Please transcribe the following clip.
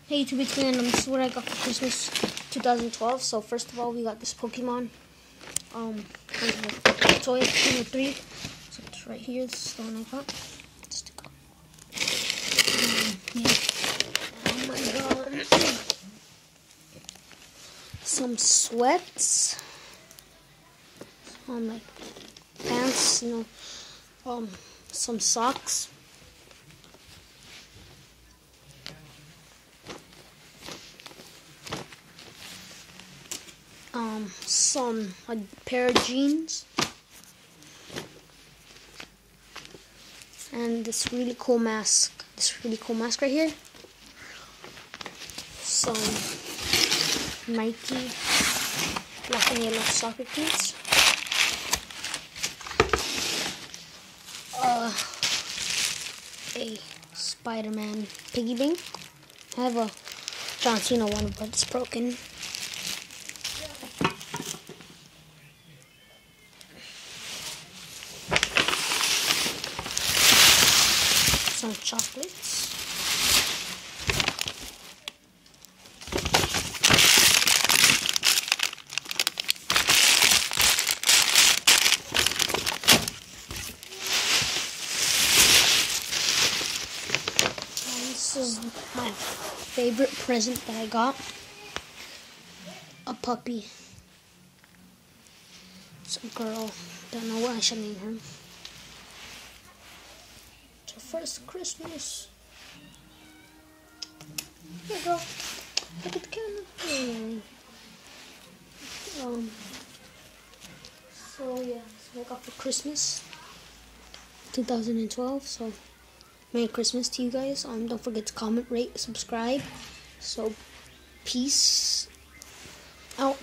Hey YouTube, it's me, and this is what I got for Christmas 2012. So first of all, we got this Pokemon toy number 3. So it's right here. This is the one I got. Stick up. Yeah. Oh my god. Some sweats. Some like pants, some socks. Some pair of jeans, and this really cool mask. Right here. Some Nike black and yellow soccer cleats. A Spider-Man piggy bank. I have a John Cena one, but it's broken. Some chocolates. This is my favorite present that I got. A puppy. It's a girl. Don't know what I should name her. It's her first Christmas. Here, girl. Look at the camera. So yeah, that's what I got for Christmas 2012. So Merry Christmas to you guys. Don't forget to comment, rate, subscribe. So peace out.